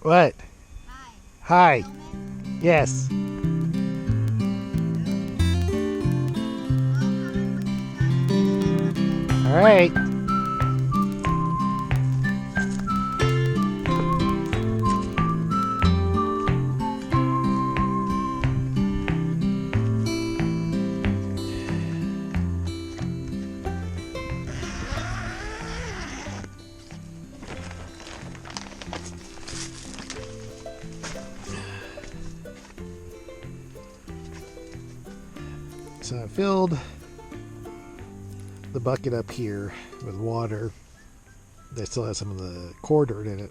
What? Hi. Hi. Filming? Yes. I'll comment when you've done. All right. So I filled the bucket up here with water that still has some of the core dirt in it.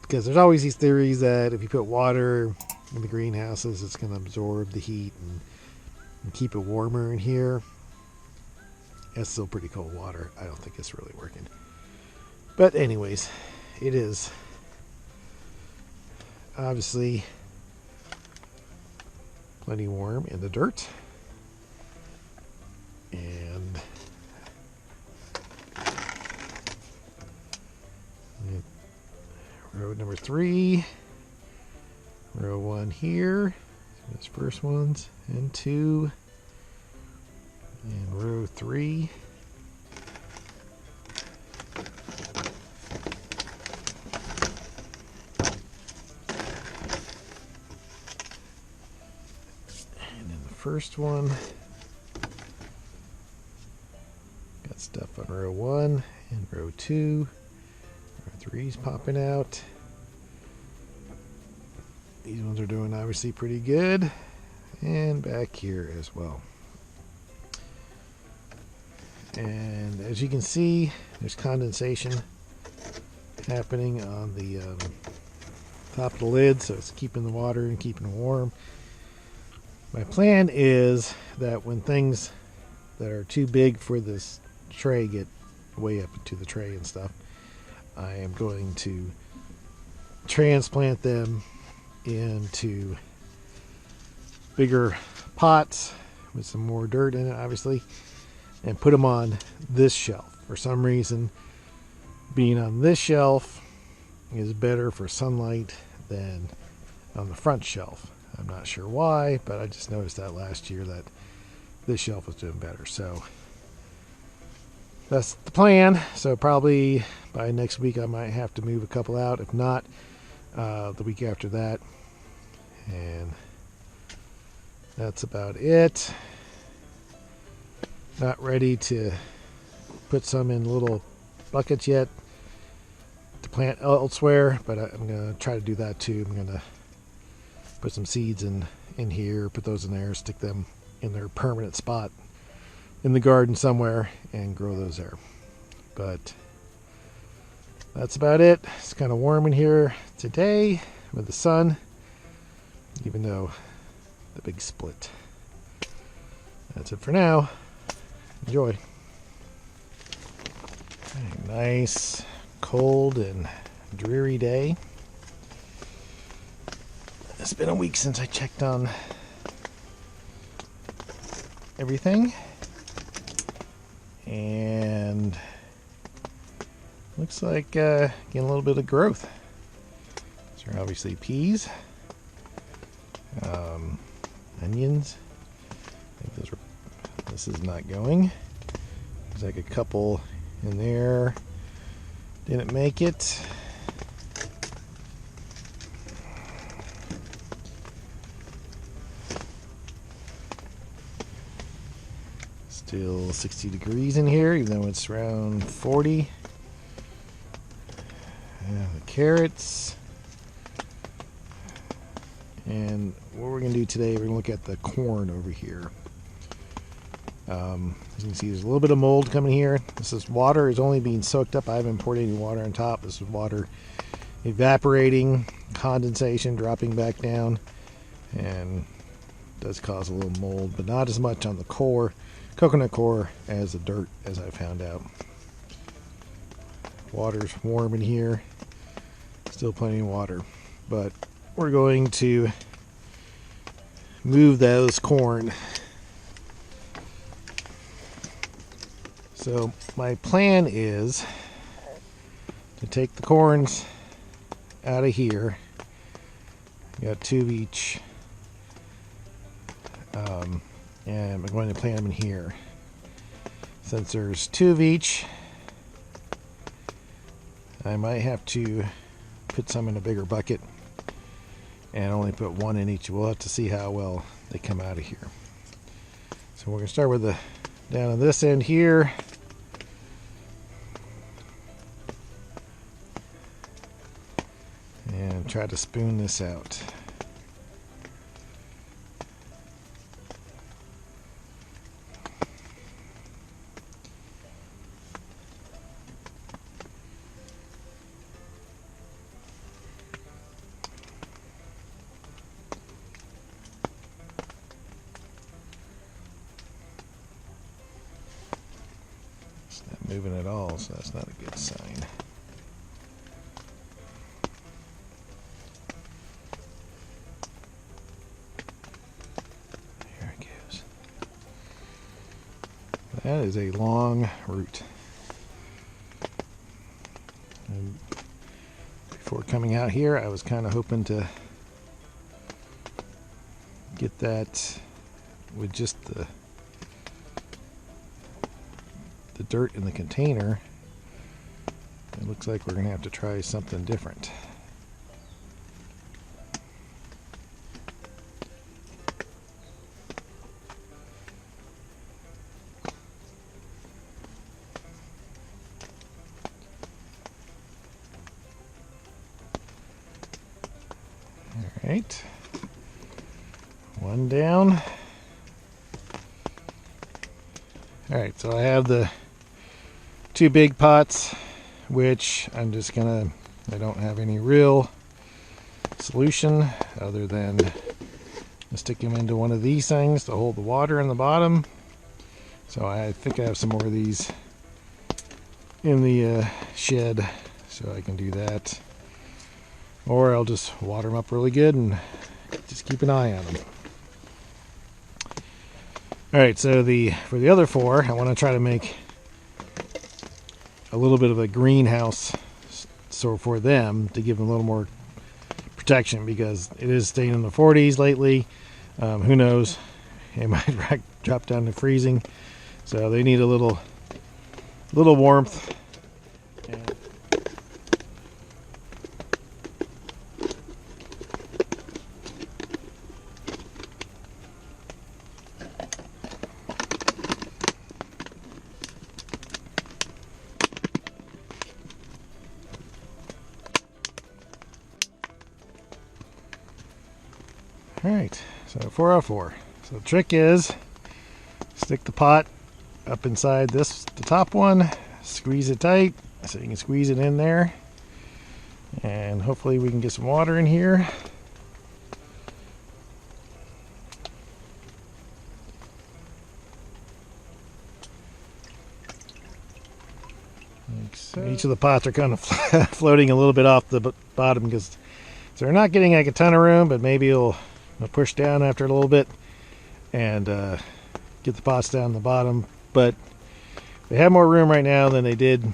Because there's always these theories that if you put water in the greenhouses, it's going to absorb the heat and keep it warmer in here. It's still pretty cold water. I don't think it's really working. But anyways, it is obviously plenty warm in the dirt. And row number 3, row 1 here, those first ones, and 2, and row 3. And in the first one, got stuff on row 1 and row 2. Row 3's popping out. These ones are doing obviously pretty good. And back here as well. And as you can see, there's condensation happening on the top of the lid, so it's keeping the water and keeping it warm. My plan is that when things that are too big for this tray get way up into the tray and stuff, I am going to transplant them into bigger pots with some more dirt in it, obviously, and put them on this shelf. For some reason, being on this shelf is better for sunlight than on the front shelf. I'm not sure why, but I just noticed that last year that this shelf was doing better. So that's the plan. So probably by next week I might have to move a couple out. If not, the week after that. And that's about it. Not ready to put some in little buckets yet to plant elsewhere, but I'm going to try to do that too. I'm going to put some seeds in here, put those in there, stick them in their permanent spot in the garden somewhere and grow those there. But that's about it. It's kind of warm in here today with the sun, even though the big split. That's it for now. Enjoy. Nice, cold, and dreary day. It's been a week since I checked on everything. And looks like getting a little bit of growth. These are obviously peas, onions. I think those are. This is not going. There's like a couple in there. Didn't make it. Still 60 degrees in here, even though it's around 40. And the carrots. And what we're going to do today, we're going to look at the corn over here. As you can see, there's a little bit of mold coming here. This is water is only being soaked up. I haven't poured any water on top. This is water evaporating, condensation dropping back down, and does cause a little mold, but not as much on the core, coconut core, as the dirt, as I found out. Water's warm in here. Still plenty of water, but we're going to move those corn. So my plan is to take the corns out of here. Got 2 of each. And I'm going to plant them in here. Since there's 2 of each, I might have to put some in a bigger bucket and only put 1 in each. We'll have to see how well they come out of here. So we're going to start with the down on this end here. And try to spoon this out. It's not moving at all, so that's not a good sign. That is a long root. And before coming out here, I was kind of hoping to get that with just the dirt in the container. It looks like we're going to have to try something different. Alright, 1 down. Alright, so I have the 2 big pots, which I'm just gonna, I don't have any real solution other than to stick them into one of these things to hold the water in the bottom. So I think I have some more of these in the shed, so I can do that. Or I'll just water them up really good and just keep an eye on them. Alright, so for the other 4, I want to try to make a little bit of a greenhouse so for them to give them a little more protection, because it is staying in the 40s lately. Who knows? It might drop down to freezing. So they need a little warmth. Alright, so 4 out of 4. So the trick is stick the pot up inside the top one, squeeze it tight so you can squeeze it in there, and hopefully we can get some water in here. Like so. Each of the pots are kind of floating a little bit off the bottom because they're not getting like a ton of room, but maybe it'll push down after a little bit and get the pots down the bottom. But they have more room right now than they did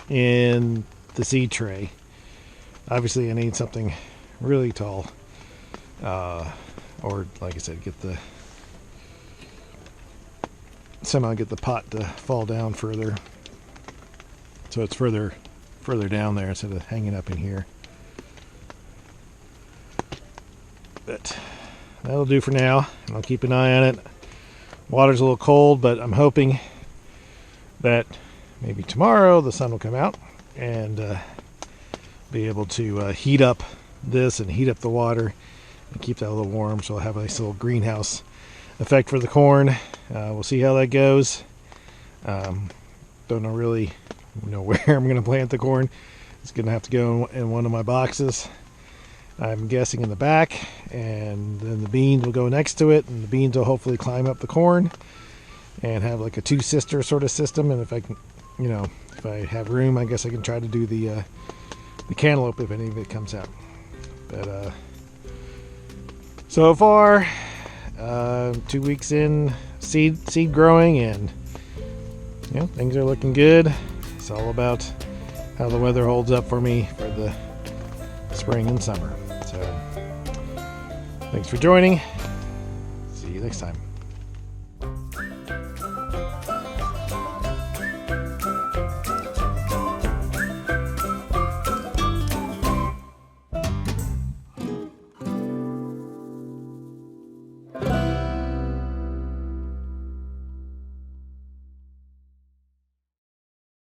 in the seed tray. Obviously I need something really tall, or like I said, somehow get the pot to fall down further, so it's further down there instead of hanging up in here. But that'll do for now, and I'll keep an eye on it. Water's a little cold, but I'm hoping that maybe tomorrow the sun will come out and be able to heat up this and heat up the water and keep that a little warm, so I'll have a nice little greenhouse effect for the corn. We'll see how that goes. Don't really know where I'm going to plant the corn. It's going to have to go in one of my boxes. I'm guessing in the back, and then the beans will go next to it, and the beans will hopefully climb up the corn and have like a 2-sister sort of system. And if I can, if I have room, I guess I can try to do the cantaloupe if any of it comes out. But so far, 2 weeks in, seed growing, and things are looking good. It's all about how the weather holds up for me for the spring and summer. So thanks for joining. See you next time.